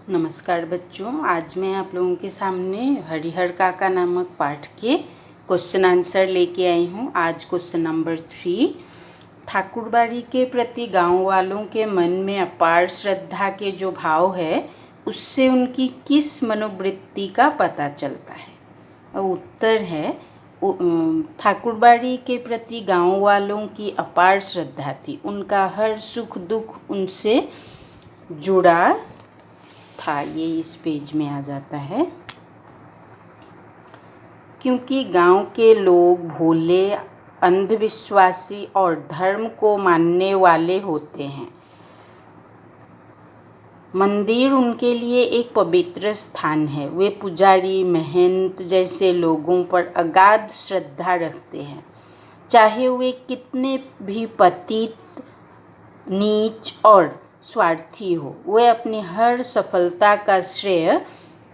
नमस्कार बच्चों, आज मैं आप लोगों के सामने हरिहर काका नामक पाठ के क्वेश्चन आंसर लेके आई हूँ। आज क्वेश्चन नंबर 3, ठाकुरबाड़ी के प्रति गांव वालों के मन में अपार श्रद्धा के जो भाव है उससे उनकी किस मनोवृत्ति का पता चलता है। और उत्तर है ठाकुरबाड़ी के प्रति गांव वालों की अपार श्रद्धा थी, उनका हर सुख दुख उनसे जुड़ा था। ये इस पेज में आ जाता है। क्योंकि गांव के लोग भोले, अंधविश्वासी और धर्म को मानने वाले होते हैं, मंदिर उनके लिए एक पवित्र स्थान है। वे पुजारी, महंत जैसे लोगों पर अगाध श्रद्धा रखते हैं, चाहे वे कितने भी पतित, नीच और स्वार्थी हो। वे अपनी हर सफलता का श्रेय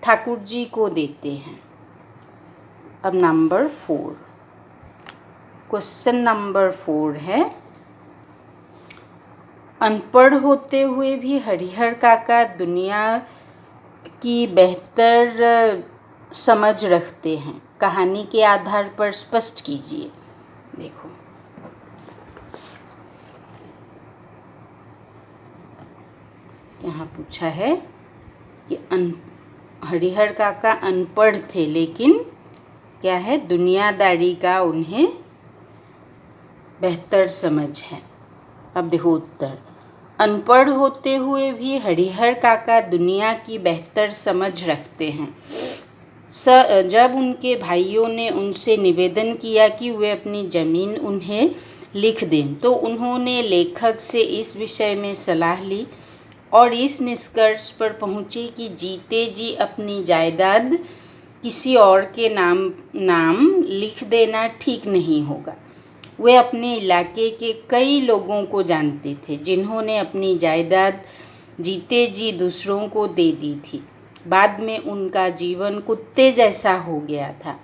ठाकुर जी को देते हैं। अब नंबर 4, क्वेश्चन नंबर 4 है, अनपढ़ होते हुए भी हरिहर काका दुनिया की बेहतर समझ रखते हैं। कहानी के आधार पर स्पष्ट कीजिए। देखो, यहाँ पूछा है कि हरिहर काका अनपढ़ थे, लेकिन क्या है, दुनियादारी का उन्हें बेहतर समझ है। अब देखो उत्तर, अनपढ़ होते हुए भी हरिहर काका दुनिया की बेहतर समझ रखते हैं। जब उनके भाइयों ने उनसे निवेदन किया कि वे अपनी ज़मीन उन्हें लिख दें, तो उन्होंने लेखक से इस विषय में सलाह ली और इस निष्कर्ष पर पहुँचे कि जीते जी अपनी जायदाद किसी और के नाम लिख देना ठीक नहीं होगा। वे अपने इलाके के कई लोगों को जानते थे जिन्होंने अपनी जायदाद जीते जी दूसरों को दे दी थी। बाद में उनका जीवन कुत्ते जैसा हो गया था।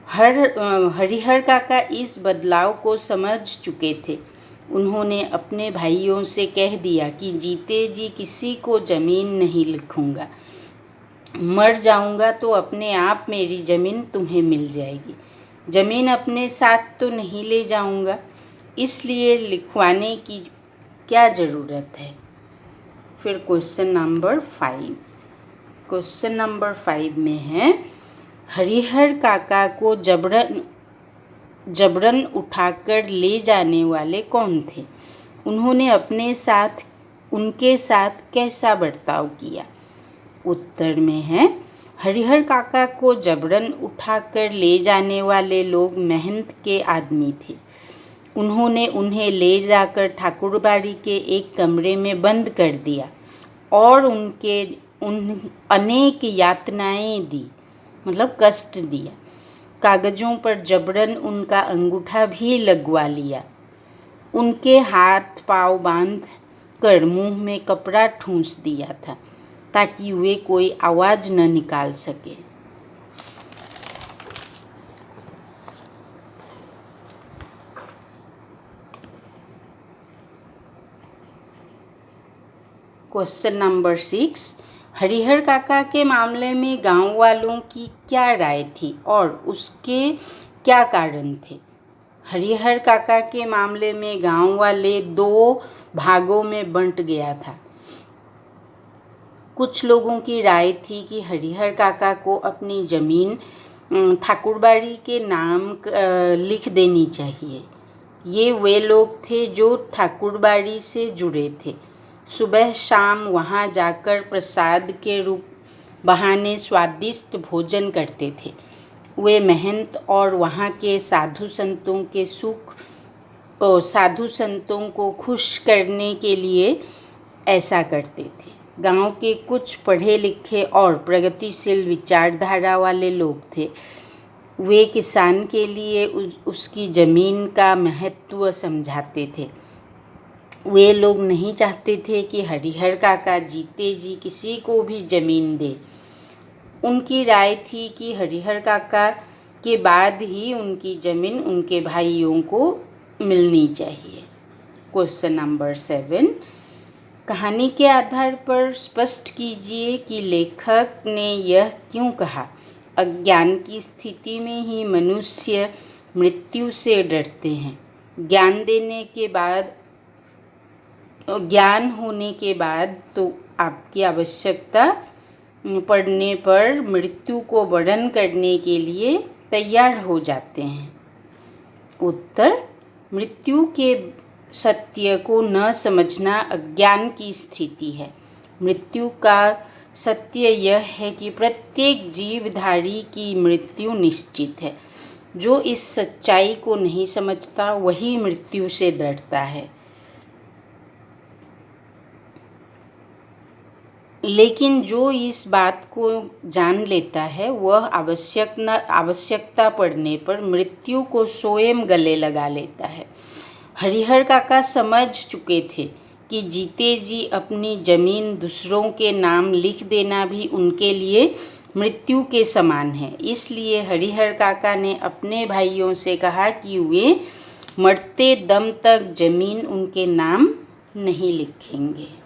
हरिहर काका इस बदलाव को समझ चुके थे। उन्होंने अपने भाइयों से कह दिया कि जीते जी किसी को ज़मीन नहीं लिखूंगा, मर जाऊंगा तो अपने आप मेरी ज़मीन तुम्हें मिल जाएगी। ज़मीन अपने साथ तो नहीं ले जाऊंगा, इसलिए लिखवाने की क्या ज़रूरत है। फिर क्वेश्चन नंबर 5, क्वेश्चन नंबर 5 में है, हरिहर काका को जबरन उठाकर ले जाने वाले कौन थे? उन्होंने उनके साथ कैसा बर्ताव किया? उत्तर में है, हरिहर काका को जबरन उठाकर ले जाने वाले लोग महंत के आदमी थे। उन्होंने उन्हें ले जाकर ठाकुरबाड़ी के एक कमरे में बंद कर दिया और अनेक यातनाएं दी, मतलब कष्ट दिया। कागज़ों पर जबरन उनका अंगूठा भी लगवा लिया। उनके हाथ पांव बांध कर मुंह में कपड़ा ठूंस दिया था ताकि वे कोई आवाज़ न निकाल सके। क्वेश्चन नंबर 6, हरिहर काका के मामले में गांव वालों की क्या राय थी और उसके क्या कारण थे? हरिहर काका के मामले में गांव वाले 2 भागों में बंट गया था। कुछ लोगों की राय थी कि हरिहर काका को अपनी ज़मीन ठाकुरबाड़ी के नाम लिख देनी चाहिए। ये वे लोग थे जो ठाकुरबाड़ी से जुड़े थे। सुबह शाम वहाँ जाकर प्रसाद के रूप बहाने स्वादिष्ट भोजन करते थे। वे महंत और वहाँ के साधु संतों को खुश करने के लिए ऐसा करते थे। गांव के कुछ पढ़े लिखे और प्रगतिशील विचारधारा वाले लोग थे। वे किसान के लिए उसकी ज़मीन का महत्व समझाते थे। वे लोग नहीं चाहते थे कि हरिहर काका जीते जी किसी को भी ज़मीन दे। उनकी राय थी कि हरिहर काका के बाद ही उनकी ज़मीन उनके भाइयों को मिलनी चाहिए। क्वेश्चन नंबर 7, कहानी के आधार पर स्पष्ट कीजिए कि लेखक ने यह क्यों कहा। अज्ञान की स्थिति में ही मनुष्य मृत्यु से डरते हैं। ज्ञान होने के बाद तो आपकी आवश्यकता पड़ने पर मृत्यु को वर्ण करने के लिए तैयार हो जाते हैं। उत्तर, मृत्यु के सत्य को न समझना अज्ञान की स्थिति है। मृत्यु का सत्य यह है कि प्रत्येक जीवधारी की मृत्यु निश्चित है। जो इस सच्चाई को नहीं समझता वही मृत्यु से डरता है। लेकिन जो इस बात को जान लेता है वह आवश्यकता पड़ने पर मृत्यु को स्वयं गले लगा लेता है। हरिहर काका समझ चुके थे कि जीते जी अपनी जमीन दूसरों के नाम लिख देना भी उनके लिए मृत्यु के समान है। इसलिए हरिहर काका ने अपने भाइयों से कहा कि वे मरते दम तक जमीन उनके नाम नहीं लिखेंगे।